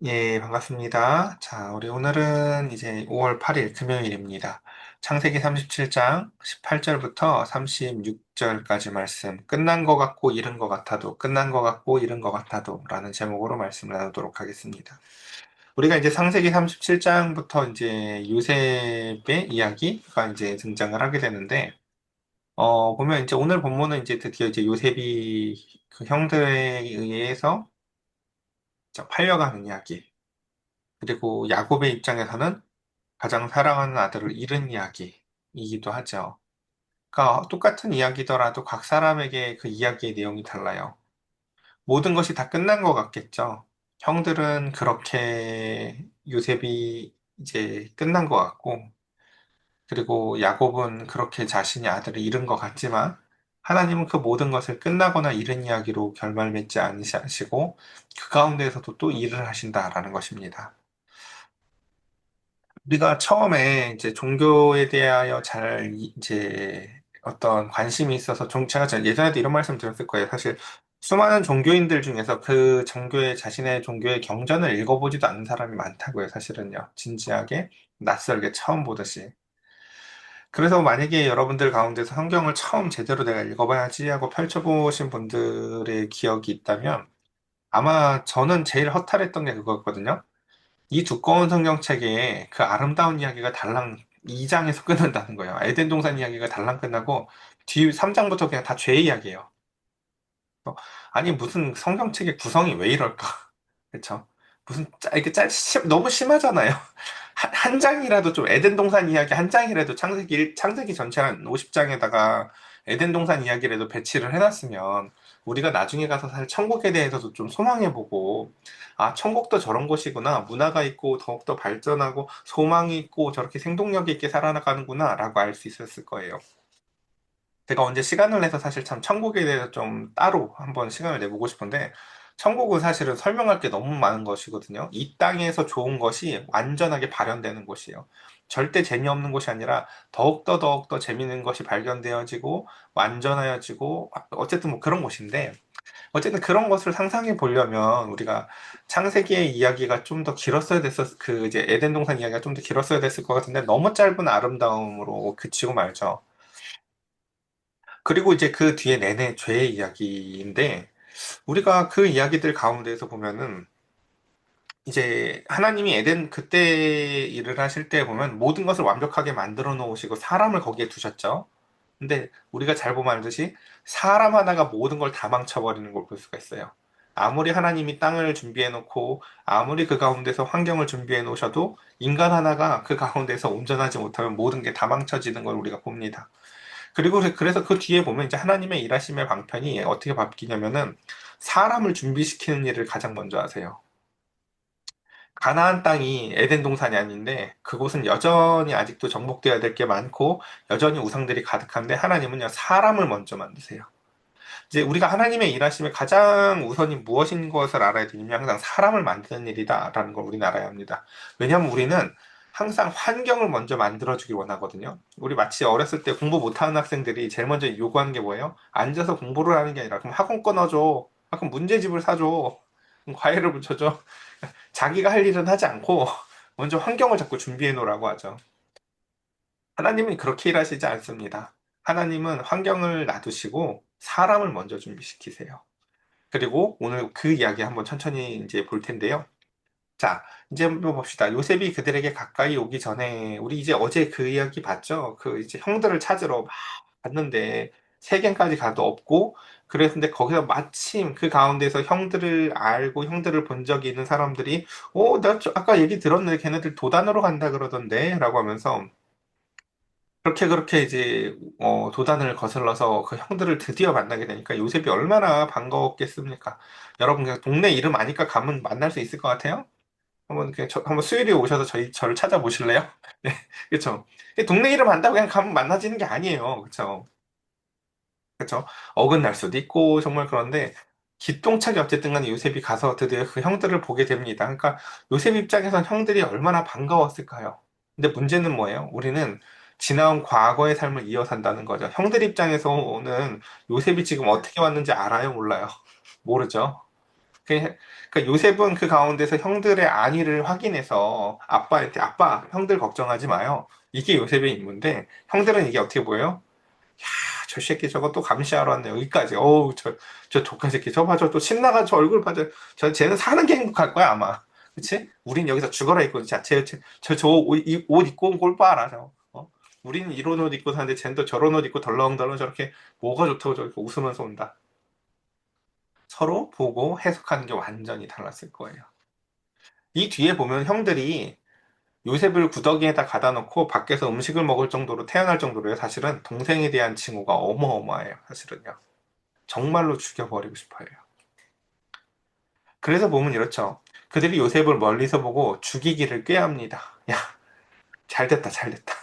예, 반갑습니다. 자, 우리 오늘은 이제 5월 8일 금요일입니다. 창세기 37장 18절부터 36절까지 말씀, 끝난 것 같고 이른 것 같아도, 끝난 것 같고 이른 것 같아도 라는 제목으로 말씀을 나누도록 하겠습니다. 우리가 이제 창세기 37장부터 이제 요셉의 이야기가 이제 등장을 하게 되는데, 보면 이제 오늘 본문은 이제 드디어 이제 요셉이 그 형들에 의해서 팔려가는 이야기, 그리고 야곱의 입장에서는 가장 사랑하는 아들을 잃은 이야기이기도 하죠. 그러니까 똑같은 이야기더라도 각 사람에게 그 이야기의 내용이 달라요. 모든 것이 다 끝난 것 같겠죠. 형들은 그렇게 요셉이 이제 끝난 것 같고, 그리고 야곱은 그렇게 자신의 아들을 잃은 것 같지만, 하나님은 그 모든 것을 끝나거나 잃은 이야기로 결말 맺지 않으시고, 그 가운데에서도 또 일을 하신다라는 것입니다. 우리가 처음에 이제 종교에 대하여 잘 이제 어떤 관심이 있어서 제가 예전에도 이런 말씀 드렸을 거예요. 사실 수많은 종교인들 중에서 그 종교의 자신의 종교의 경전을 읽어보지도 않는 사람이 많다고요. 사실은요. 진지하게 낯설게 처음 보듯이. 그래서 만약에 여러분들 가운데서 성경을 처음 제대로 내가 읽어봐야지 하고 펼쳐보신 분들의 기억이 있다면 아마 저는 제일 허탈했던 게 그거였거든요. 이 두꺼운 성경책에 그 아름다운 이야기가 달랑 2장에서 끝난다는 거예요. 에덴 동산 이야기가 달랑 끝나고 뒤 3장부터 그냥 다 죄 이야기예요. 아니 무슨 성경책의 구성이 왜 이럴까? 그렇죠? 무슨 이게 너무 심하잖아요. 한 장이라도 좀 에덴 동산 이야기 한 장이라도 창세기 전체 한 50장에다가 에덴 동산 이야기라도 배치를 해놨으면 우리가 나중에 가서 사실 천국에 대해서도 좀 소망해보고 아 천국도 저런 곳이구나 문화가 있고 더욱더 발전하고 소망이 있고 저렇게 생동력 있게 살아나가는구나 라고 알 수 있었을 거예요. 제가 언제 시간을 내서 사실 참 천국에 대해서 좀 따로 한번 시간을 내보고 싶은데, 천국은 사실은 설명할 게 너무 많은 것이거든요. 이 땅에서 좋은 것이 완전하게 발현되는 곳이에요. 절대 재미없는 곳이 아니라 더욱더 재미있는 것이 발견되어지고 완전하여지고 어쨌든 뭐 그런 곳인데 어쨌든 그런 것을 상상해 보려면 우리가 창세기의 이야기가 좀 더 길었어야 그 이제 에덴 동산 이야기가 좀 더 길었어야 됐을 것 같은데 너무 짧은 아름다움으로 그치고 말죠. 그리고 이제 그 뒤에 내내 죄의 이야기인데, 우리가 그 이야기들 가운데에서 보면은, 이제 하나님이 에덴 그때 일을 하실 때 보면 모든 것을 완벽하게 만들어 놓으시고 사람을 거기에 두셨죠. 근데 우리가 잘 보면 알듯이 사람 하나가 모든 걸 다 망쳐버리는 걸 볼 수가 있어요. 아무리 하나님이 땅을 준비해 놓고 아무리 그 가운데서 환경을 준비해 놓으셔도 인간 하나가 그 가운데서 온전하지 못하면 모든 게 다 망쳐지는 걸 우리가 봅니다. 그리고 그래서 그 뒤에 보면 이제 하나님의 일하심의 방편이 어떻게 바뀌냐면은 사람을 준비시키는 일을 가장 먼저 하세요. 가나안 땅이 에덴 동산이 아닌데 그곳은 여전히 아직도 정복되어야 될 게 많고 여전히 우상들이 가득한데 하나님은요 사람을 먼저 만드세요. 이제 우리가 하나님의 일하심의 가장 우선이 무엇인 것을 알아야 되냐면 항상 사람을 만드는 일이다라는 걸 우리는 알아야 합니다. 왜냐하면 우리는 항상 환경을 먼저 만들어주길 원하거든요. 우리 마치 어렸을 때 공부 못하는 학생들이 제일 먼저 요구하는 게 뭐예요? 앉아서 공부를 하는 게 아니라 그럼 학원 끊어줘. 아, 그럼 문제집을 사줘. 그럼 과외를 붙여줘. 자기가 할 일은 하지 않고 먼저 환경을 자꾸 준비해 놓으라고 하죠. 하나님은 그렇게 일하시지 않습니다. 하나님은 환경을 놔두시고 사람을 먼저 준비시키세요. 그리고 오늘 그 이야기 한번 천천히 이제 볼 텐데요. 자, 이제 한번 봅시다. 요셉이 그들에게 가까이 오기 전에, 우리 이제 어제 그 이야기 봤죠? 그 이제 형들을 찾으러 막 갔는데, 세겜까지 가도 없고, 그랬는데 거기서 마침 그 가운데서 형들을 알고 형들을 본 적이 있는 사람들이, 아까 얘기 들었는데 걔네들 도단으로 간다 그러던데? 라고 하면서, 그렇게 이제, 도단을 거슬러서 그 형들을 드디어 만나게 되니까 요셉이 얼마나 반가웠겠습니까? 여러분, 그냥 동네 이름 아니까 가면 만날 수 있을 것 같아요? 한번 수요일에 오셔서 저를 찾아보실래요? 네, 그쵸. 동네 이름 안다고 그냥 가면 만나지는 게 아니에요. 그쵸. 그쵸. 어긋날 수도 있고, 정말 그런데, 기똥차게 어쨌든 간에 요셉이 가서 드디어 그 형들을 보게 됩니다. 그러니까 요셉 입장에선 형들이 얼마나 반가웠을까요? 근데 문제는 뭐예요? 우리는 지나온 과거의 삶을 이어 산다는 거죠. 형들 입장에서는 요셉이 지금 어떻게 왔는지 알아요? 몰라요? 모르죠. 그러니까 요셉은 그 가운데서 형들의 안위를 확인해서 아빠한테 아빠, 형들 걱정하지 마요. 이게 요셉의 임무인데 형들은 이게 어떻게 보여요? 야, 저 새끼 저거 또 감시하러 왔네. 여기까지. 어우, 저 독한 새끼. 저 봐줘. 또 신나가 저 얼굴 봐줘. 쟤는 사는 게 행복할 거야, 아마. 그치? 우린 여기서 죽어라 입고, 자, 옷 입고 온 꼴 봐라, 저. 우리는 이런 옷 입고 사는데 쟤는 또 저런 옷 입고 덜렁덜렁 저렇게 뭐가 좋다고 저렇게 웃으면서 온다. 서로 보고 해석하는 게 완전히 달랐을 거예요. 이 뒤에 보면 형들이 요셉을 구더기에다 가다 놓고 밖에서 음식을 먹을 정도로 태어날 정도로요. 사실은 동생에 대한 징후가 어마어마해요. 사실은요. 정말로 죽여버리고 싶어요. 그래서 보면 이렇죠. 그들이 요셉을 멀리서 보고 죽이기를 꾀합니다. 야, 잘 됐다, 잘 됐다.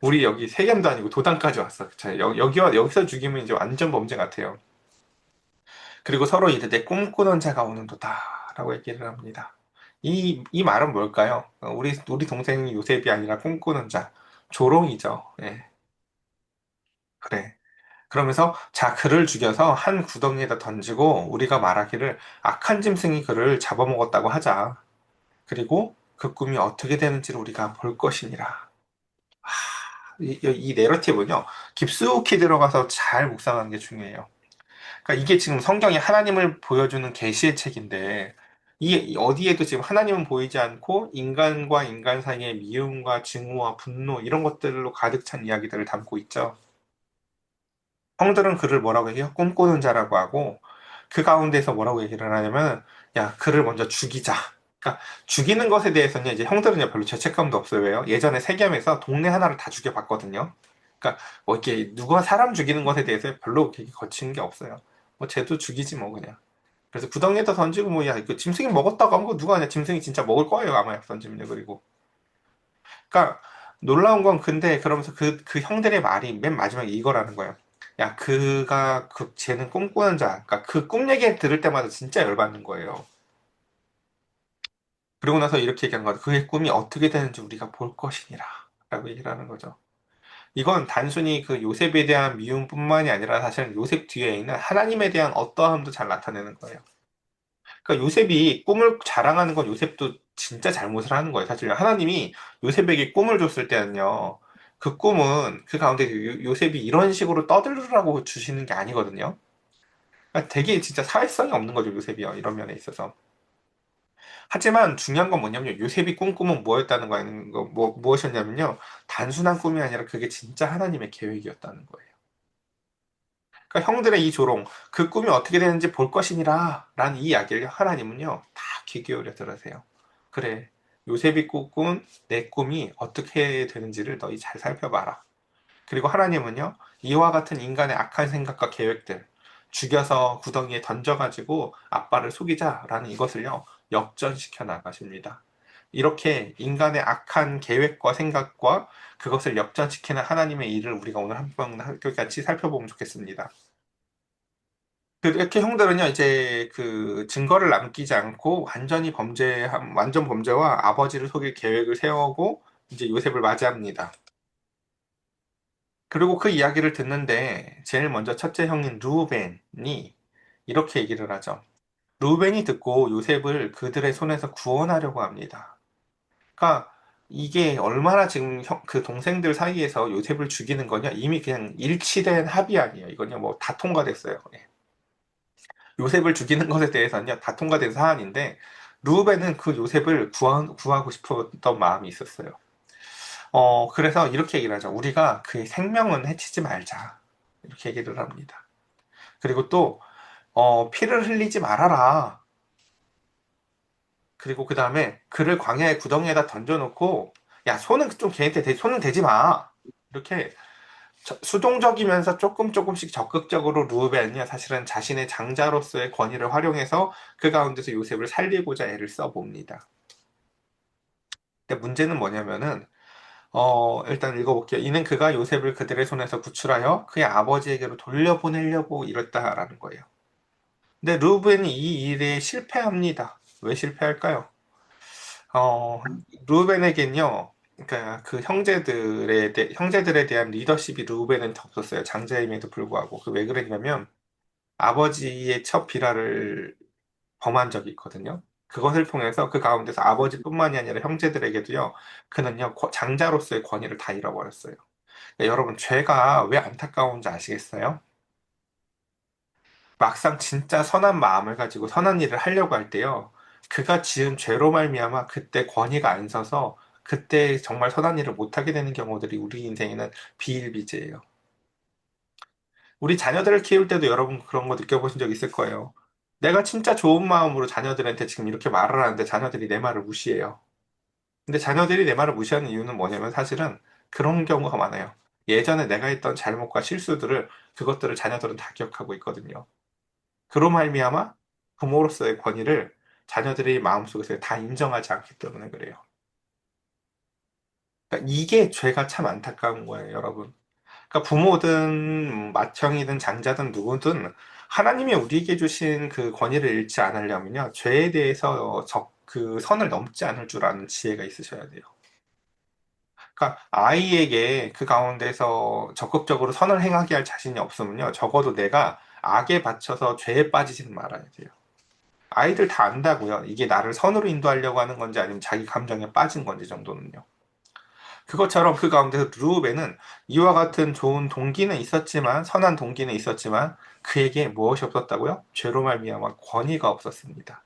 우리 여기 세겜도 아니고 도단까지 왔어. 자, 여기서 죽이면 이제 완전 범죄 같아요. 그리고 서로 이르되 꿈꾸는 자가 오는도다. 라고 얘기를 합니다. 이 말은 뭘까요? 우리 동생이 요셉이 아니라 꿈꾸는 자. 조롱이죠. 예, 그래. 그러면서 자 그를 죽여서 한 구덩이에다 던지고 우리가 말하기를 악한 짐승이 그를 잡아먹었다고 하자. 그리고 그 꿈이 어떻게 되는지를 우리가 볼 것이니라. 이 내러티브는요 깊숙이 들어가서 잘 묵상하는 게 중요해요. 그러니까 이게 지금 성경이 하나님을 보여주는 계시의 책인데 이 어디에도 지금 하나님은 보이지 않고 인간과 인간 사이의 미움과 증오와 분노 이런 것들로 가득 찬 이야기들을 담고 있죠. 형들은 그를 뭐라고 해요? 꿈꾸는 자라고 하고 그 가운데서 뭐라고 얘기를 하냐면 야 그를 먼저 죽이자. 그러니까 죽이는 것에 대해서는 이제 형들은 별로 죄책감도 없어요. 왜요? 예전에 세겜에서 동네 하나를 다 죽여봤거든요. 그러니까 뭐 이렇게 누가 사람 죽이는 것에 대해서 별로 그렇게 거친 게 없어요. 뭐 쟤도 죽이지 뭐 그냥. 그래서 구덩이에다 던지고 뭐 야 이거 짐승이 먹었다고 한 거 누가 아냐 짐승이 진짜 먹을 거예요 아마 던지면 그리고. 그러니까 놀라운 건 근데 그러면서 그 형들의 말이 맨 마지막에 이거라는 거예요. 야, 쟤는 꿈꾸는 자. 그러니까 그 꿈 얘기 들을 때마다 진짜 열받는 거예요. 그러고 나서 이렇게 얘기한 거예요. 그의 꿈이 어떻게 되는지 우리가 볼 것이니라. 라고 얘기를 하는 거죠. 이건 단순히 그 요셉에 대한 미움뿐만이 아니라 사실은 요셉 뒤에 있는 하나님에 대한 어떠함도 잘 나타내는 거예요. 그러니까 요셉이 꿈을 자랑하는 건 요셉도 진짜 잘못을 하는 거예요. 사실 하나님이 요셉에게 꿈을 줬을 때는요. 그 꿈은 그 가운데 요셉이 이런 식으로 떠들으라고 주시는 게 아니거든요. 그러니까 되게 진짜 사회성이 없는 거죠, 요셉이요. 이런 면에 있어서. 하지만 중요한 건 뭐냐면요. 요셉이 꿈꾸면 뭐였다는 무엇이었냐면요. 단순한 꿈이 아니라 그게 진짜 하나님의 계획이었다는 거예요. 그러니까 형들의 이 조롱, 그 꿈이 어떻게 되는지 볼 것이니라 라는 이 이야기를 하나님은요, 다 귀 기울여 들으세요. 그래, 요셉이 꿈꾼 내 꿈이 어떻게 되는지를 너희 잘 살펴봐라. 그리고 하나님은요, 이와 같은 인간의 악한 생각과 계획들, 죽여서 구덩이에 던져가지고 아빠를 속이자라는 이것을요, 역전시켜 나가십니다. 이렇게 인간의 악한 계획과 생각과 그것을 역전시키는 하나님의 일을 우리가 오늘 한번 같이 살펴보면 좋겠습니다. 이렇게 형들은요, 이제 그 증거를 남기지 않고 완전 범죄와 아버지를 속일 계획을 세우고 이제 요셉을 맞이합니다. 그리고 그 이야기를 듣는데 제일 먼저 첫째 형인 루벤이 이렇게 얘기를 하죠. 루벤이 듣고 요셉을 그들의 손에서 구원하려고 합니다. 그러니까 이게 얼마나 지금 그 동생들 사이에서 요셉을 죽이는 거냐? 이미 그냥 일치된 합의 아니에요. 이건요, 뭐 다 통과됐어요. 예. 요셉을 죽이는 것에 대해서는요, 다 통과된 사안인데, 루벤은 그 요셉을 구하고 싶었던 마음이 있었어요. 그래서 이렇게 얘기를 하죠. 우리가 그의 생명은 해치지 말자. 이렇게 얘기를 합니다. 그리고 또, 피를 흘리지 말아라. 그리고 그 다음에 그를 광야의 구덩이에다 던져놓고, 야, 손은 대지 마. 이렇게 수동적이면서 조금씩 적극적으로 루벤이 사실은 자신의 장자로서의 권위를 활용해서 그 가운데서 요셉을 살리고자 애를 써봅니다. 근데 문제는 뭐냐면은 일단 읽어볼게요. 이는 그가 요셉을 그들의 손에서 구출하여 그의 아버지에게로 돌려보내려고 이랬다라는 거예요. 근데 루벤이 이 일에 실패합니다. 왜 실패할까요? 어, 루벤에겐요, 그러니까 그 형제들에 대한 리더십이 루벤은 없었어요. 장자임에도 불구하고. 그 왜 그랬냐면, 아버지의 첫 비라를 범한 적이 있거든요. 그것을 통해서 그 가운데서 아버지뿐만이 아니라 형제들에게도요, 그는요, 장자로서의 권위를 다 잃어버렸어요. 그러니까 여러분, 죄가 왜 안타까운지 아시겠어요? 막상 진짜 선한 마음을 가지고 선한 일을 하려고 할 때요, 그가 지은 죄로 말미암아 그때 권위가 안 서서 그때 정말 선한 일을 못하게 되는 경우들이 우리 인생에는 비일비재해요. 우리 자녀들을 키울 때도 여러분 그런 거 느껴보신 적 있을 거예요. 내가 진짜 좋은 마음으로 자녀들한테 지금 이렇게 말을 하는데 자녀들이 내 말을 무시해요. 근데 자녀들이 내 말을 무시하는 이유는 뭐냐면 사실은 그런 경우가 많아요. 예전에 내가 했던 잘못과 실수들을 그것들을 자녀들은 다 기억하고 있거든요. 그로 말미암아 부모로서의 권위를 자녀들이 마음속에서 다 인정하지 않기 때문에 그래요. 그러니까 이게 죄가 참 안타까운 거예요, 여러분. 그러니까 부모든 맏형이든 장자든 누구든 하나님이 우리에게 주신 그 권위를 잃지 않으려면요, 죄에 대해서 그 선을 넘지 않을 줄 아는 지혜가 있으셔야 돼요. 그러니까 아이에게 그 가운데서 적극적으로 선을 행하게 할 자신이 없으면요, 적어도 내가 악에 받쳐서 죄에 빠지지는 말아야 돼요. 아이들 다 안다고요. 이게 나를 선으로 인도하려고 하는 건지 아니면 자기 감정에 빠진 건지 정도는요. 그것처럼 그 가운데서 르우벤은 이와 같은 좋은 동기는 있었지만 선한 동기는 있었지만 그에게 무엇이 없었다고요? 죄로 말미암아 권위가 없었습니다.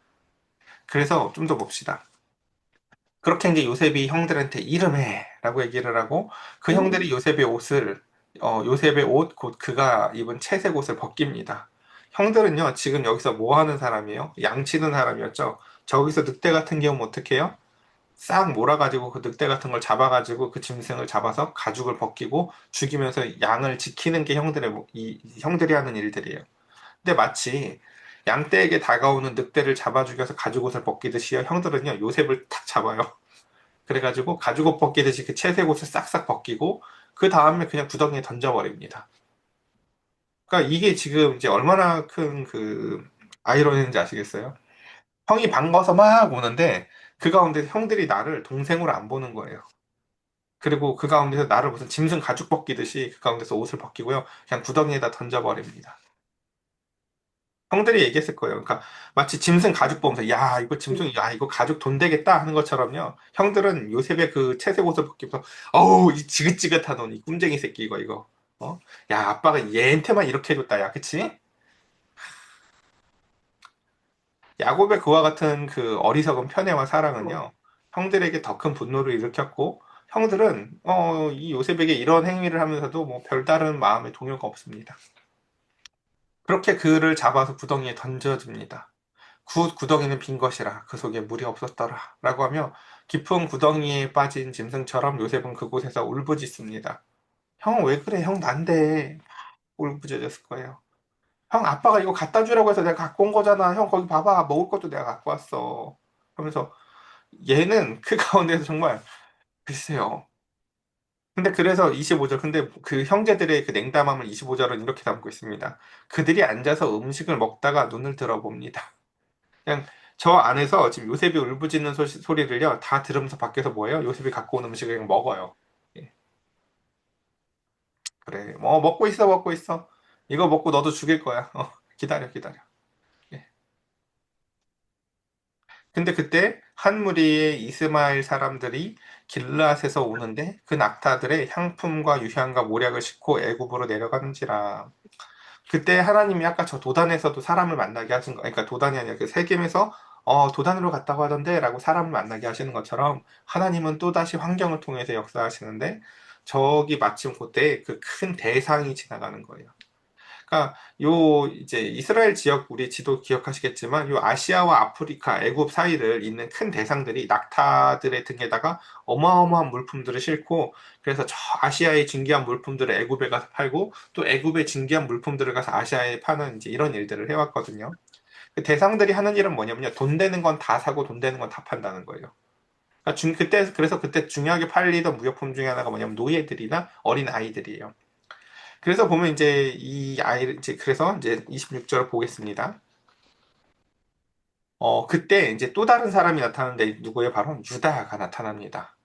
그래서 좀 더 봅시다. 그렇게 이제 요셉이 형들한테 이름해라고 얘기를 하고 그 형들이 요셉의 옷을 요셉의 옷 곧 그가 입은 채색 옷을 벗깁니다. 형들은요 지금 여기서 뭐 하는 사람이에요? 양치는 사람이었죠. 저기서 늑대 같은 경우는 어떻게 해요? 싹 몰아가지고 그 늑대 같은 걸 잡아가지고 그 짐승을 잡아서 가죽을 벗기고 죽이면서 양을 지키는 게 이 형들이 하는 일들이에요. 근데 마치 양떼에게 다가오는 늑대를 잡아 죽여서 가죽옷을 벗기듯이요. 형들은요 요셉을 탁 잡아요. 그래가지고 가죽옷 벗기듯이 그 채색 옷을 싹싹 벗기고 그 다음에 그냥 구덩이에 던져버립니다. 그러니까 이게 지금 이제 얼마나 큰 그 아이러니인지 아시겠어요? 형이 반가워서 막 오는데 그 가운데 형들이 나를 동생으로 안 보는 거예요. 그리고 그 가운데서 나를 무슨 짐승 가죽 벗기듯이 그 가운데서 옷을 벗기고요. 그냥 구덩이에다 던져버립니다. 형들이 얘기했을 거예요. 그러니까 마치 짐승 가죽 보면서 야 이거 짐승 야 이거 가죽 돈 되겠다 하는 것처럼요. 형들은 요셉의 그 채색 옷을 벗기면서 어우 이 지긋지긋한 놈이 꿈쟁이 새끼 이거 어? 야 아빠가 얘한테만 이렇게 해줬다 야 그치? 야곱의 그와 같은 그 어리석은 편애와 사랑은요. 형들에게 더 큰 분노를 일으켰고 형들은 이 요셉에게 이런 행위를 하면서도 뭐 별다른 마음의 동요가 없습니다. 그렇게 그를 잡아서 구덩이에 던져줍니다. 구덩이는 빈 것이라 그 속에 물이 없었더라 라고 하며 깊은 구덩이에 빠진 짐승처럼 요셉은 그곳에서 울부짖습니다. 형 왜 그래 형 난데 울부짖었을 거예요. 형 아빠가 이거 갖다 주라고 해서 내가 갖고 온 거잖아. 형 거기 봐봐 먹을 것도 내가 갖고 왔어. 하면서 얘는 그 가운데서 정말 글쎄요. 근데 그래서 25절 근데 그 형제들의 그 냉담함을 25절은 이렇게 담고 있습니다. 그들이 앉아서 음식을 먹다가 눈을 들어봅니다. 그냥 저 안에서 지금 요셉이 울부짖는 소리를요 다 들으면서 밖에서 뭐예요? 요셉이 갖고 온 음식을 그냥 먹어요. 예, 그래 뭐 먹고 있어 먹고 있어. 이거 먹고 너도 죽일 거야. 기다려 기다려. 예. 근데 그때 한 무리의 이스마엘 사람들이 길르앗에서 오는데 그 낙타들의 향품과 유향과 모략을 싣고 애굽으로 내려가는지라. 그때 하나님이 아까 저 도단에서도 사람을 만나게 하신 거, 그러니까 도단이 아니라 그 세겜에서 도단으로 갔다고 하던데 라고 사람을 만나게 하시는 것처럼 하나님은 또다시 환경을 통해서 역사하시는데 저기 마침 그때 그 큰 대상이 지나가는 거예요. 그러니까 요 이제 이스라엘 지역 우리 지도 기억하시겠지만 요 아시아와 아프리카, 애굽 사이를 잇는 큰 대상들이 낙타들의 등에다가 어마어마한 물품들을 싣고 그래서 저 아시아의 진귀한 물품들을 애굽에 가서 팔고 또 애굽의 진귀한 물품들을 가서 아시아에 파는 이제 이런 일들을 해왔거든요. 그 대상들이 하는 일은 뭐냐면요. 돈 되는 건 다 사고 돈 되는 건 다 판다는 거예요. 그러니까 그래서 그때 중요하게 팔리던 무역품 중에 하나가 뭐냐면 노예들이나 어린 아이들이에요. 그래서 보면 이제 이 아이를 이제 그래서 이제 26절을 보겠습니다. 그때 이제 또 다른 사람이 나타나는데 누구예요? 바로 유다가 나타납니다.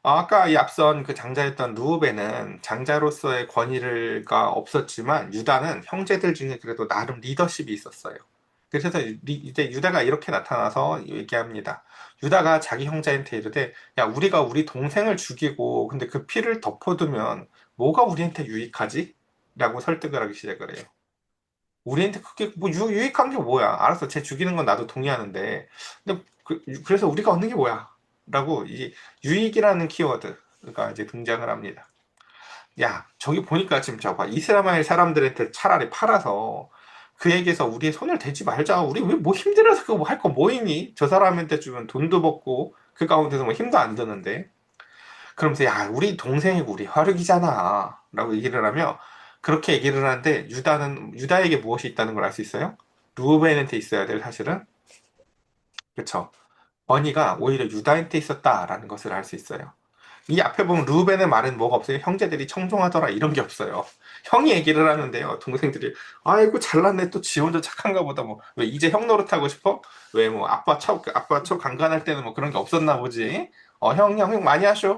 아까 이 앞선 그 장자였던 루우벤은 장자로서의 권위가 없었지만 유다는 형제들 중에 그래도 나름 리더십이 있었어요. 그래서 이제 유다가 이렇게 나타나서 얘기합니다. 유다가 자기 형제한테 이르되, 야, 우리가 우리 동생을 죽이고, 근데 그 피를 덮어두면 뭐가 우리한테 유익하지? 라고 설득을 하기 시작을 해요. 우리한테 그게 뭐 유익한 게 뭐야? 알았어, 쟤 죽이는 건 나도 동의하는데, 근데 그래서 우리가 얻는 게 뭐야? 라고 이 유익이라는 키워드가 이제 등장을 합니다. 야, 저기 보니까 지금 저거 봐. 이스라엘 사람들한테 차라리 팔아서 그에게서 우리의 손을 대지 말자. 우리 왜 뭐 힘들어서 그거 뭐 할 거 뭐 있니? 저 사람한테 주면 돈도 받고 그 가운데서 뭐 힘도 안 드는데. 그러면서 야, 우리 동생이고 우리 화력이잖아. 라고 얘기를 하며 그렇게 얘기를 하는데 유다에게 무엇이 있다는 걸 알 수 있어요? 루벤한테 있어야 될 사실은. 그쵸? 버니가 오히려 유다한테 있었다라는 것을 알 수 있어요. 이 앞에 보면 루벤의 말은 뭐가 없어요. 형제들이 청종하더라 이런 게 없어요. 형이 얘기를 하는데요. 동생들이 아이고 잘났네 또 지 혼자 착한가 보다 뭐 왜 이제 형 노릇하고 싶어? 왜 뭐 아빠 척 강간할 때는 뭐 그런 게 없었나 보지. 형 많이 하쇼.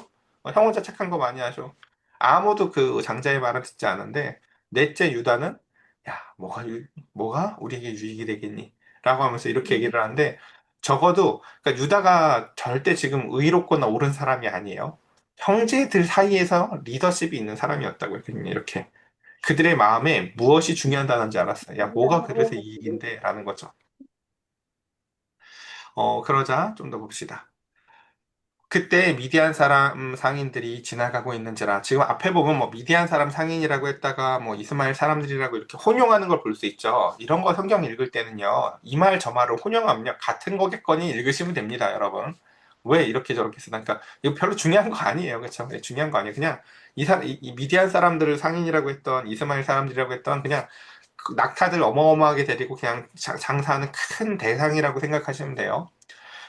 형 혼자 착한 거 많이 하쇼. 아무도 그 장자의 말을 듣지 않은데 넷째 유다는 야 뭐가 우리에게 유익이 되겠니? 라고 하면서 이렇게 얘기를 하는데 적어도 그러니까 유다가 절대 지금 의롭거나 옳은 사람이 아니에요. 형제들 사이에서 리더십이 있는 사람이었다고요. 그냥 이렇게. 그들의 마음에 무엇이 중요하다는지 알았어요. 야, 뭐가 그래서 이익인데? 라는 거죠. 그러자 좀 더 봅시다. 그때 미디안 사람 상인들이 지나가고 있는지라 지금 앞에 보면 뭐 미디안 사람 상인이라고 했다가 뭐 이스마엘 사람들이라고 이렇게 혼용하는 걸 볼 수 있죠. 이런 거 성경 읽을 때는요. 이 말 저 말을 혼용하면요. 같은 거겠거니 읽으시면 됩니다, 여러분. 왜 이렇게 저렇게 쓰나? 그러니까 이거 별로 중요한 거 아니에요. 그렇죠? 네, 중요한 거 아니에요. 그냥 이 미디안 사람들을 상인이라고 했던 이스마엘 사람들이라고 했던 그냥 그 낙타들 어마어마하게 데리고 그냥 장사하는 큰 대상이라고 생각하시면 돼요.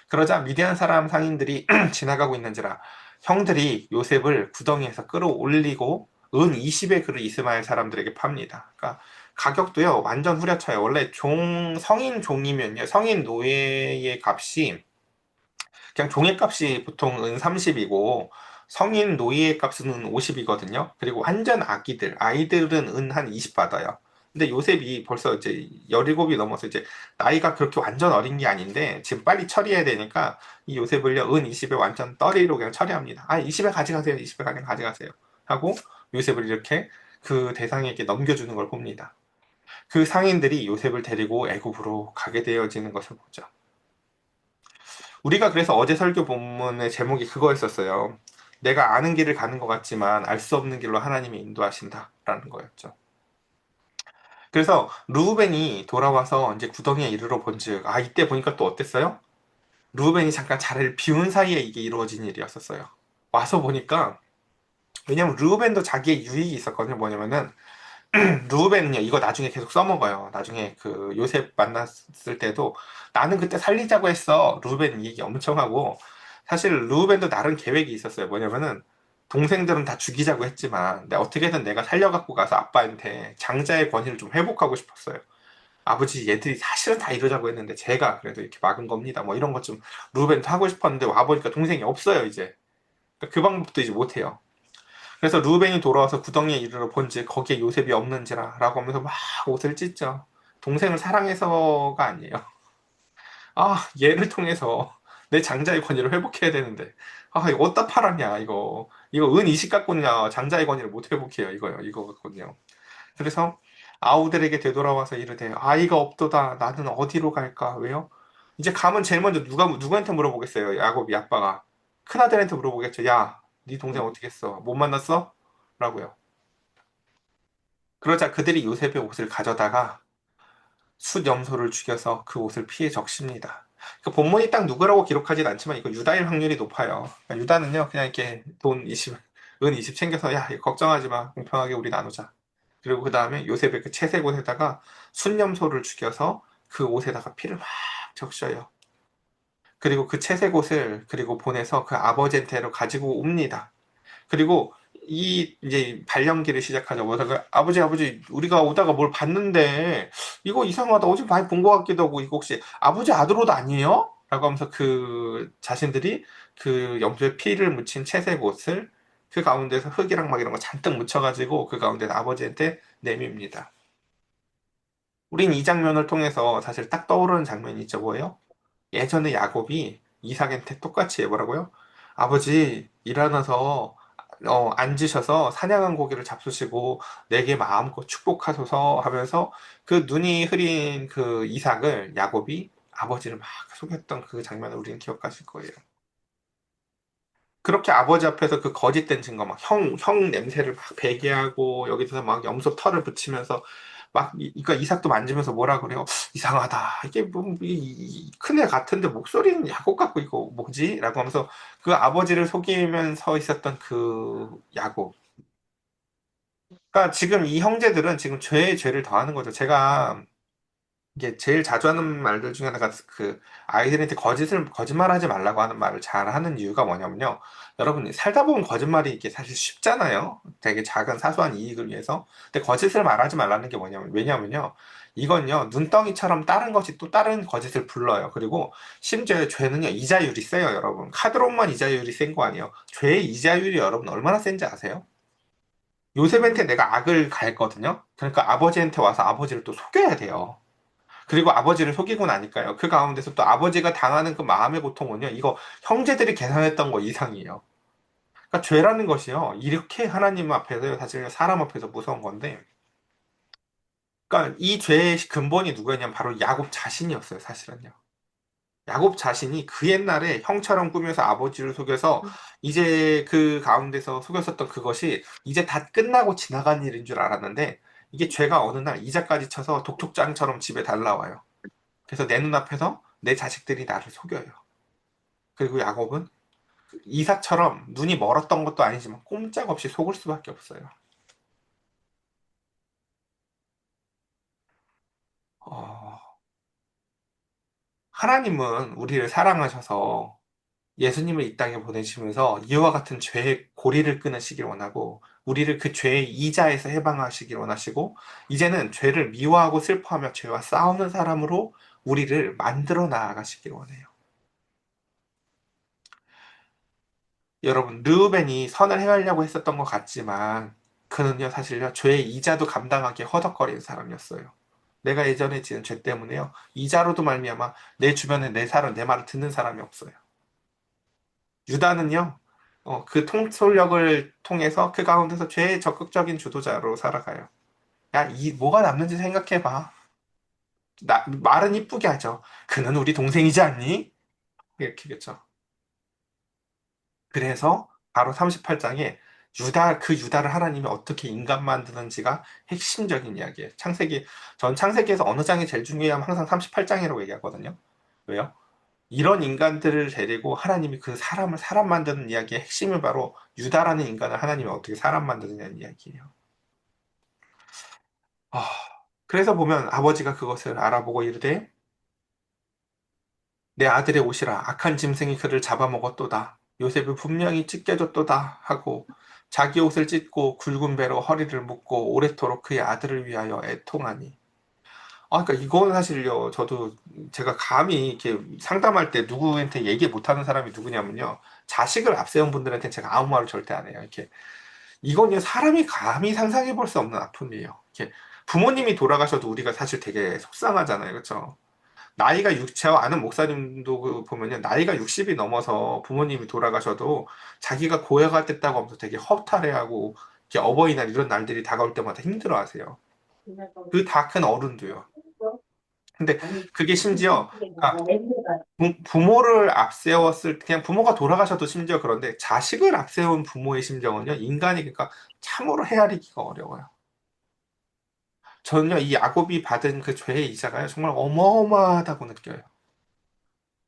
그러자 미디안 사람 상인들이 지나가고 있는지라 형들이 요셉을 구덩이에서 끌어올리고 은 20의 그를 이스마엘 사람들에게 팝니다. 그러니까 가격도요 완전 후려쳐요. 원래 성인 종이면요 성인 노예의 값이 그냥 종이 값이 보통 은 30이고 성인 노예의 값은 은 50이거든요. 그리고 완전 아이들은 은 한 20 받아요. 근데 요셉이 벌써 이제 17이 넘어서 이제 나이가 그렇게 완전 어린 게 아닌데 지금 빨리 처리해야 되니까 이 요셉을요 은 20에 완전 떠리로 그냥 처리합니다. 아 20에 가져가세요. 20에 그냥 가져가세요. 하고 요셉을 이렇게 그 대상에게 넘겨주는 걸 봅니다. 그 상인들이 요셉을 데리고 애굽으로 가게 되어지는 것을 보죠. 우리가 그래서 어제 설교 본문의 제목이 그거였었어요. 내가 아는 길을 가는 것 같지만 알 수 없는 길로 하나님이 인도하신다라는 거였죠. 그래서 루벤이 돌아와서 이제 구덩이에 이르러 본즉 이때 보니까 또 어땠어요? 루벤이 잠깐 자리를 비운 사이에 이게 이루어진 일이었었어요. 와서 보니까 왜냐면 루벤도 자기의 유익이 있었거든요. 뭐냐면은 루벤은요 이거 나중에 계속 써먹어요. 나중에 그 요셉 만났을 때도 나는 그때 살리자고 했어. 루벤 얘기 엄청 하고 사실 루벤도 나름 계획이 있었어요. 뭐냐면은 동생들은 다 죽이자고 했지만 어떻게든 내가 살려갖고 가서 아빠한테 장자의 권위를 좀 회복하고 싶었어요. 아버지 얘들이 사실은 다 이러자고 했는데 제가 그래도 이렇게 막은 겁니다. 뭐 이런 것 좀 루벤도 하고 싶었는데 와보니까 동생이 없어요 이제. 그러니까 그 방법도 이제 못해요. 그래서 루벤이 돌아와서 구덩이에 이르러 본즉 거기에 요셉이 없는지라 라고 하면서 막 옷을 찢죠. 동생을 사랑해서가 아니에요. 얘를 통해서 내 장자의 권위를 회복해야 되는데 이거 어디다 팔았냐 이거 은 20 갖고냐 장자의 권위를 못 회복해요 이거 갖고는요. 그래서 아우들에게 되돌아와서 이르되 아이가 없도다 나는 어디로 갈까 왜요? 이제 가면 제일 먼저 누구한테 물어보겠어요. 야곱이 아빠가 큰아들한테 물어보겠죠. 야, 네 동생 어떻게 했어? 못 만났어? 라고요. 그러자 그들이 요셉의 옷을 가져다가 숫염소를 죽여서 그 옷을 피해 적십니다. 그 본문이 딱 누구라고 기록하진 않지만 이거 유다일 확률이 높아요. 그러니까 유다는요 그냥 이렇게 돈 20, 은 20 챙겨서 야 이거 걱정하지 마 공평하게 우리 나누자. 그리고 그 다음에 요셉의 그 채색 옷에다가 숫염소를 죽여서 그 옷에다가 피를 막 적셔요. 그리고 그 채색 옷을 그리고 보내서 그 아버지한테로 가지고 옵니다. 그리고 이 이제 발령기를 시작하자. 뭐다가 아버지 우리가 오다가 뭘 봤는데 이거 이상하다. 어제 많이 본 것 같기도 하고 이거 혹시 아버지 아들 옷 아니에요? 라고 하면서 그 자신들이 그 염소에 피를 묻힌 채색 옷을 그 가운데서 흙이랑 막 이런 거 잔뜩 묻혀가지고 그 가운데서 아버지한테 내밉니다. 우린 이 장면을 통해서 사실 딱 떠오르는 장면이 있죠. 뭐예요? 예전에 야곱이 이삭한테 똑같이 뭐라고요? 아버지, 일어나서 앉으셔서 사냥한 고기를 잡수시고 내게 마음껏 축복하소서 하면서 그 눈이 흐린 그 이삭을 야곱이 아버지를 막 속였던 그 장면을 우리는 기억하실 거예요. 그렇게 아버지 앞에서 그 거짓된 증거, 막 형 냄새를 막 배기하고 여기서 막 염소 털을 붙이면서 막, 그러니까 이삭도 만지면서 뭐라 그래요? 이상하다. 이게 뭐, 큰애 같은데 목소리는 야곱 같고 이거 뭐지? 라고 하면서 그 아버지를 속이면서 있었던 그 야곱. 그러니까 지금 이 형제들은 지금 죄에 죄를 더하는 거죠. 제가 이게 제일 자주 하는 말들 중에 하나가 그 아이들한테 거짓말하지 말라고 하는 말을 잘 하는 이유가 뭐냐면요. 여러분, 살다 보면 거짓말이 이게 사실 쉽잖아요. 되게 작은 사소한 이익을 위해서. 근데 거짓을 말하지 말라는 게 뭐냐면, 왜냐면요. 이건요, 눈덩이처럼 다른 것이 또 다른 거짓을 불러요. 그리고 심지어 죄는요, 이자율이 세요, 여러분. 카드론만 이자율이 센 거 아니에요. 죄의 이자율이 여러분 얼마나 센지 아세요? 요셉한테 내가 악을 가했거든요. 그러니까 아버지한테 와서 아버지를 또 속여야 돼요. 그리고 아버지를 속이고 나니까요. 그 가운데서 또 아버지가 당하는 그 마음의 고통은요. 이거 형제들이 계산했던 거 이상이에요. 그러니까 죄라는 것이요. 이렇게 하나님 앞에서 사실 사람 앞에서 무서운 건데. 그러니까 이 죄의 근본이 누구였냐면 바로 야곱 자신이었어요. 사실은요. 야곱 자신이 그 옛날에 형처럼 꾸며서 아버지를 속여서 이제 그 가운데서 속였었던 그것이 이제 다 끝나고 지나간 일인 줄 알았는데 이게 죄가 어느 날 이자까지 쳐서 독촉장처럼 집에 달라와요. 그래서 내 눈앞에서 내 자식들이 나를 속여요. 그리고 야곱은 이삭처럼 눈이 멀었던 것도 아니지만 꼼짝없이 속을 수밖에 없어요. 어, 하나님은 우리를 사랑하셔서 예수님을 이 땅에 보내시면서 이와 같은 죄의 고리를 끊으시길 원하고 우리를 그 죄의 이자에서 해방하시길 원하시고 이제는 죄를 미워하고 슬퍼하며 죄와 싸우는 사람으로 우리를 만들어 나아가시길 원해요. 여러분, 르우벤이 선을 행하려고 했었던 것 같지만 그는요, 사실요, 죄의 이자도 감당하기 허덕거리는 사람이었어요. 내가 예전에 지은 죄 때문에요, 이자로도 말미암아 내 주변에 내 말을 듣는 사람이 없어요. 유다는요, 그 통솔력을 통해서 그 가운데서 죄의 적극적인 주도자로 살아가요. 야, 뭐가 남는지 생각해봐. 말은 이쁘게 하죠. 그는 우리 동생이지 않니? 이렇게겠죠. 그래서 바로 38장에 그 유다를 하나님이 어떻게 인간 만드는지가 핵심적인 이야기예요. 전 창세기에서 어느 장이 제일 중요하면 항상 38장이라고 얘기하거든요. 왜요? 이런 인간들을 데리고 하나님이 그 사람을 사람 만드는 이야기의 핵심이 바로 유다라는 인간을 하나님이 어떻게 사람 만드느냐는 이야기예요. 아, 그래서 보면 아버지가 그것을 알아보고 이르되 내 아들의 옷이라 악한 짐승이 그를 잡아먹었도다. 요셉이 분명히 찢겨졌도다 하고 자기 옷을 찢고 굵은 배로 허리를 묶고 오래도록 그의 아들을 위하여 애통하니. 그러니까 이건 사실요. 저도 제가 감히 이렇게 상담할 때 누구한테 얘기 못하는 사람이 누구냐면요. 자식을 앞세운 분들한테 제가 아무 말을 절대 안 해요. 이렇게 이건요 사람이 감히 상상해 볼 수 없는 아픔이에요. 이렇게 부모님이 돌아가셔도 우리가 사실 되게 속상하잖아요. 그렇죠? 나이가 제가 아는 목사님도 보면요. 나이가 60이 넘어서 부모님이 돌아가셔도 자기가 고해가 됐다고 하면서 되게 허탈해하고 이렇게 어버이날 이런 날들이 다가올 때마다 힘들어하세요. 그 다 큰 어른도요. 근데 그게 심지어 그러니까 부모를 앞세웠을 때 그냥 부모가 돌아가셔도 심지어 그런데 자식을 앞세운 부모의 심정은요. 인간이 그러니까 참으로 헤아리기가 어려워요. 저는요. 이 야곱이 받은 그 죄의 이자가요. 정말 어마어마하다고 느껴요.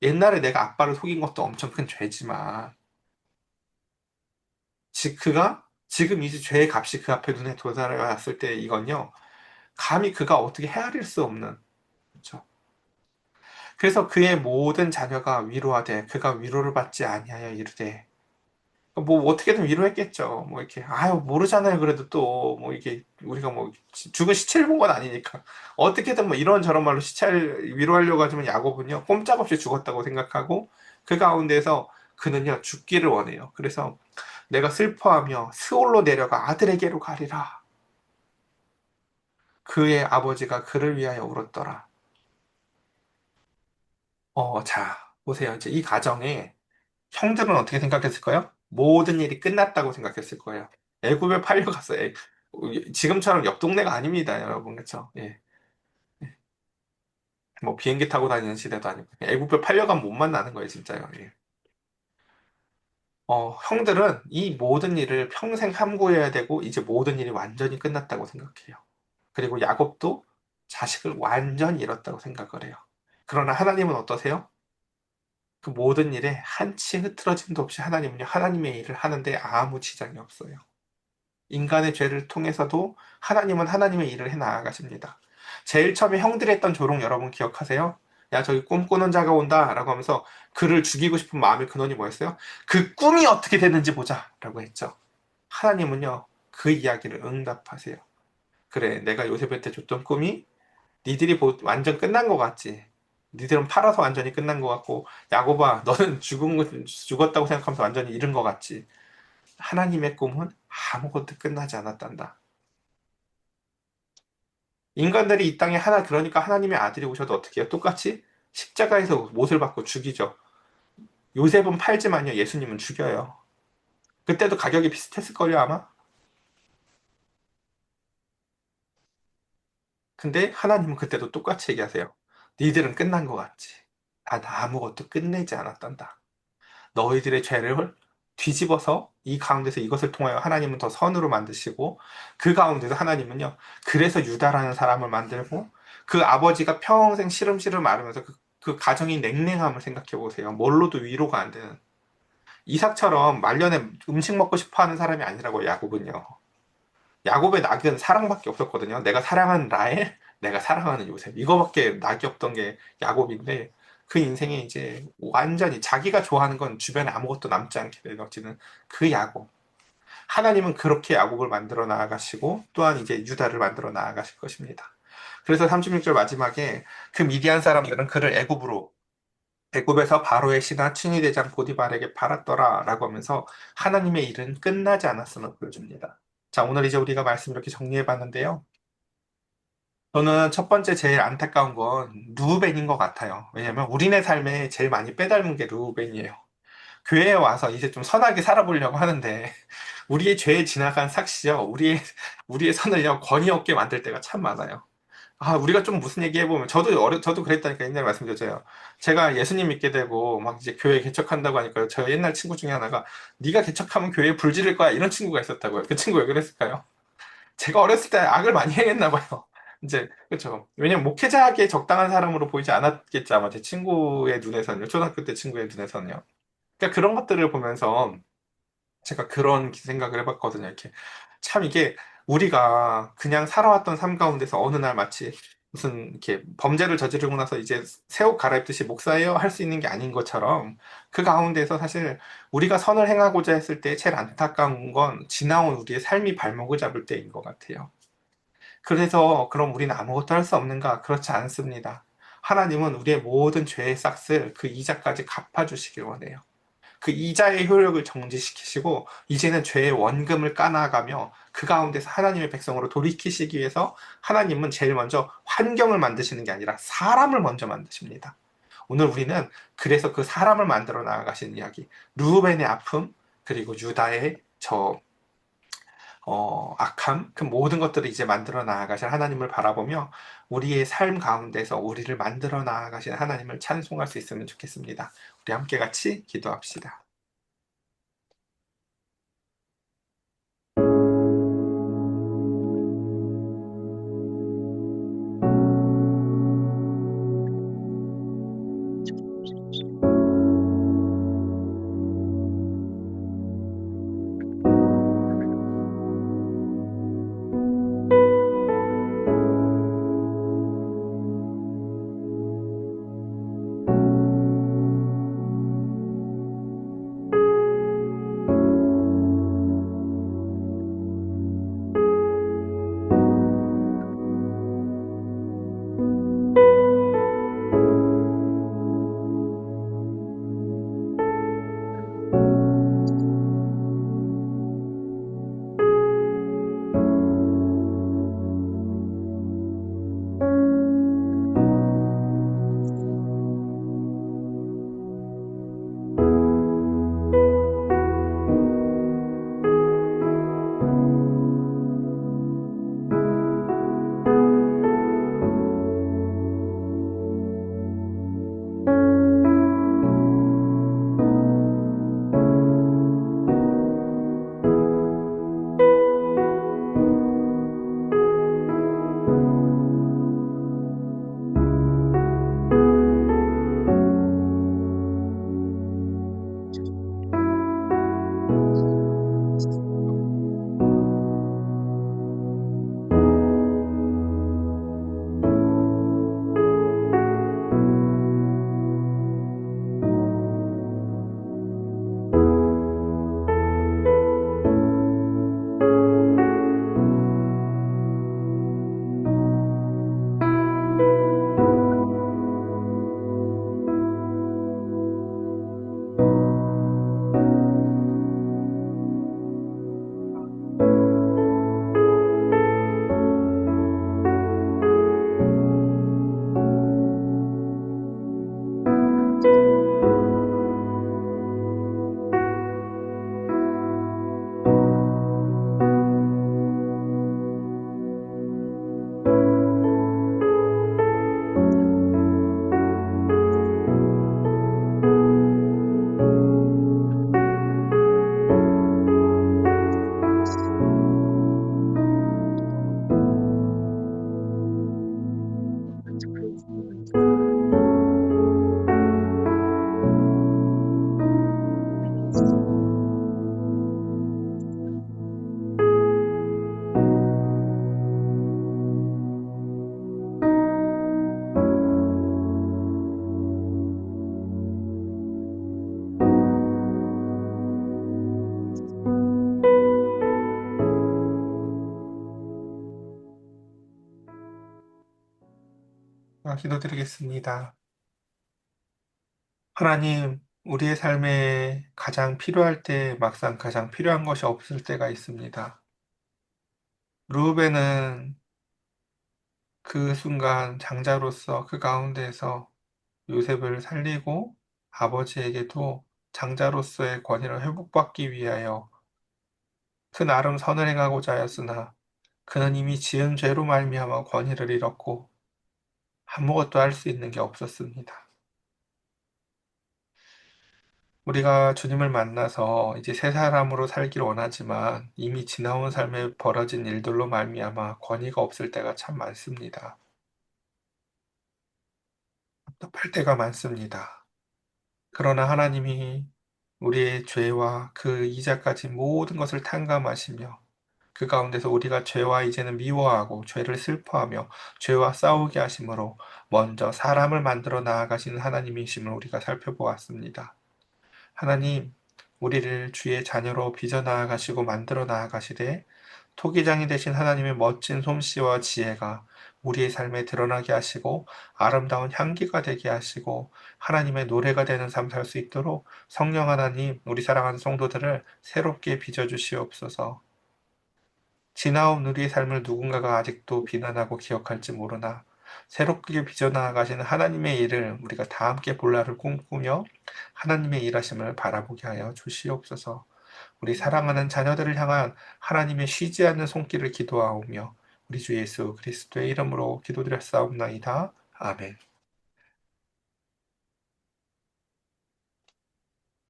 옛날에 내가 아빠를 속인 것도 엄청 큰 죄지만, 그가 지금 이제 죄의 값이 그 앞에 눈에 도달해 왔을 때 이건요, 감히 그가 어떻게 헤아릴 수 없는, 그렇죠? 그래서 그의 모든 자녀가 위로하되 그가 위로를 받지 아니하여 이르되, 뭐 어떻게든 위로했겠죠. 뭐 이렇게 아유 모르잖아요. 그래도 또 뭐 이게 우리가 뭐 죽은 시체를 본 건 아니니까 어떻게든 뭐 이런저런 말로 시체를 위로하려고 하지만 야곱은요 꼼짝없이 죽었다고 생각하고 그 가운데서 그는요 죽기를 원해요. 그래서 내가 슬퍼하며 스올로 내려가 아들에게로 가리라. 그의 아버지가 그를 위하여 울었더라. 자, 보세요. 이제 이 가정에 형들은 어떻게 생각했을까요? 모든 일이 끝났다고 생각했을 거예요. 애굽에 팔려갔어요. 지금처럼 옆 동네가 아닙니다, 여러분. 그렇죠? 예. 뭐 비행기 타고 다니는 시대도 아니고 애국별 팔려가면 못 만나는 거예요, 진짜요. 예. 형들은 이 모든 일을 평생 함구해야 되고 이제 모든 일이 완전히 끝났다고 생각해요. 그리고 야곱도 자식을 완전히 잃었다고 생각을 해요. 그러나 하나님은 어떠세요? 그 모든 일에 한치 흐트러짐도 없이 하나님은요, 하나님의 일을 하는데 아무 지장이 없어요. 인간의 죄를 통해서도 하나님은 하나님의 일을 해 나아가십니다. 제일 처음에 형들이 했던 조롱 여러분 기억하세요? 야, 저기 꿈꾸는 자가 온다 라고 하면서 그를 죽이고 싶은 마음의 근원이 뭐였어요? 그 꿈이 어떻게 되는지 보자 라고 했죠. 하나님은요, 그 이야기를 응답하세요. 그래, 내가 요셉한테 줬던 꿈이 니들이 완전 끝난 것 같지. 니들은 팔아서 완전히 끝난 것 같고, 야곱아, 너는 죽었다고 생각하면서 완전히 잃은 것 같지. 하나님의 꿈은 아무것도 끝나지 않았단다. 인간들이 이 땅에 그러니까 하나님의 아들이 오셔도 어떻게 해요? 똑같이 십자가에서 못을 받고 죽이죠. 요셉은 팔지만요, 예수님은 죽여요. 그때도 가격이 비슷했을걸요, 아마? 근데 하나님은 그때도 똑같이 얘기하세요. 니들은 끝난 것 같지. 난 아무것도 끝내지 않았단다. 너희들의 죄를 뒤집어서 이 가운데서 이것을 통하여 하나님은 더 선으로 만드시고 그 가운데서 하나님은요, 그래서 유다라는 사람을 만들고 그 아버지가 평생 시름시름 앓으면서 그 가정의 냉랭함을 생각해 보세요. 뭘로도 위로가 안 되는. 이삭처럼 말년에 음식 먹고 싶어 하는 사람이 아니라고, 야곱은요. 야곱의 낙은 사랑밖에 없었거든요. 내가 사랑하는 라헬, 내가 사랑하는 요셉. 이거밖에 낙이 없던 게 야곱인데 그 인생에 이제 완전히 자기가 좋아하는 건 주변에 아무것도 남지 않게 되어지는 그 야곱. 하나님은 그렇게 야곱을 만들어 나아가시고 또한 이제 유다를 만들어 나아가실 것입니다. 그래서 36절 마지막에 그 미디안 사람들은 그를 애굽에서 바로의 신하 친위대장 보디발에게 팔았더라라고 하면서 하나님의 일은 끝나지 않았음을 보여줍니다. 자, 오늘 이제 우리가 말씀 이렇게 정리해 봤는데요. 저는 첫 번째 제일 안타까운 건 루우벤인 것 같아요. 왜냐면 우리네 삶에 제일 많이 빼닮은 게 루우벤이에요. 교회에 와서 이제 좀 선하게 살아보려고 하는데 우리의 죄에 지나간 삭시요. 우리의 선을요, 권위 없게 만들 때가 참 많아요. 우리가 좀 무슨 얘기 해보면, 저도 그랬다니까, 옛날에 말씀드렸잖아요. 제가 예수님 믿게 되고, 막 이제 교회 개척한다고 하니까요. 저 옛날 친구 중에 하나가, 네가 개척하면 교회에 불 지를 거야. 이런 친구가 있었다고요. 그 친구 왜 그랬을까요? 제가 어렸을 때 악을 많이 행했나 봐요. 이제, 그쵸. 왜냐면 목회자에게 적당한 사람으로 보이지 않았겠죠. 아마 제 친구의 눈에서는요. 초등학교 때 친구의 눈에서는요. 그러니까 그런 것들을 보면서, 제가 그런 생각을 해봤거든요. 이렇게 참 이게 우리가 그냥 살아왔던 삶 가운데서 어느 날 마치 무슨 이렇게 범죄를 저지르고 나서 이제 새 옷 갈아입듯이 목사예요 할 수 있는 게 아닌 것처럼 그 가운데서 사실 우리가 선을 행하고자 했을 때 제일 안타까운 건 지나온 우리의 삶이 발목을 잡을 때인 것 같아요. 그래서 그럼 우리는 아무것도 할 수 없는가? 그렇지 않습니다. 하나님은 우리의 모든 죄의 싹을 그 이자까지 갚아주시길 원해요. 그 이자의 효력을 정지시키시고 이제는 죄의 원금을 까나가며 그 가운데서 하나님의 백성으로 돌이키시기 위해서 하나님은 제일 먼저 환경을 만드시는 게 아니라 사람을 먼저 만드십니다. 오늘 우리는 그래서 그 사람을 만들어 나아가시는 이야기, 루벤의 아픔, 그리고 유다의 악함, 그 모든 것들을 이제 만들어 나아가실 하나님을 바라보며 우리의 삶 가운데서 우리를 만들어 나아가신 하나님을 찬송할 수 있으면 좋겠습니다. 우리 함께 같이 기도합시다. 제가 기도드리겠습니다. 하나님, 우리의 삶에 가장 필요할 때 막상 가장 필요한 것이 없을 때가 있습니다. 루벤은 그 순간 장자로서 그 가운데에서 요셉을 살리고 아버지에게도 장자로서의 권위를 회복받기 위하여 그 나름 선을 행하고자 하였으나 그는 이미 지은 죄로 말미암아 권위를 잃었고 아무것도 할 수 있는 게 없었습니다. 우리가 주님을 만나서 이제 새 사람으로 살기를 원하지만 이미 지나온 삶에 벌어진 일들로 말미암아 권위가 없을 때가 참 많습니다. 답답할 때가 많습니다. 그러나 하나님이 우리의 죄와 그 이자까지 모든 것을 탕감하시며 그 가운데서 우리가 죄와 이제는 미워하고 죄를 슬퍼하며 죄와 싸우게 하심으로 먼저 사람을 만들어 나아가시는 하나님이심을 우리가 살펴보았습니다. 하나님, 우리를 주의 자녀로 빚어 나아가시고 만들어 나아가시되 토기장이 되신 하나님의 멋진 솜씨와 지혜가 우리의 삶에 드러나게 하시고 아름다운 향기가 되게 하시고 하나님의 노래가 되는 삶 살 수 있도록 성령 하나님, 우리 사랑하는 성도들을 새롭게 빚어 주시옵소서. 지나온 우리의 삶을 누군가가 아직도 비난하고 기억할지 모르나 새롭게 빚어나가시는 하나님의 일을 우리가 다 함께 볼날을 꿈꾸며 하나님의 일하심을 바라보게 하여 주시옵소서. 우리 사랑하는 자녀들을 향한 하나님의 쉬지 않는 손길을 기도하오며 우리 주 예수 그리스도의 이름으로 기도드렸사옵나이다. 아멘.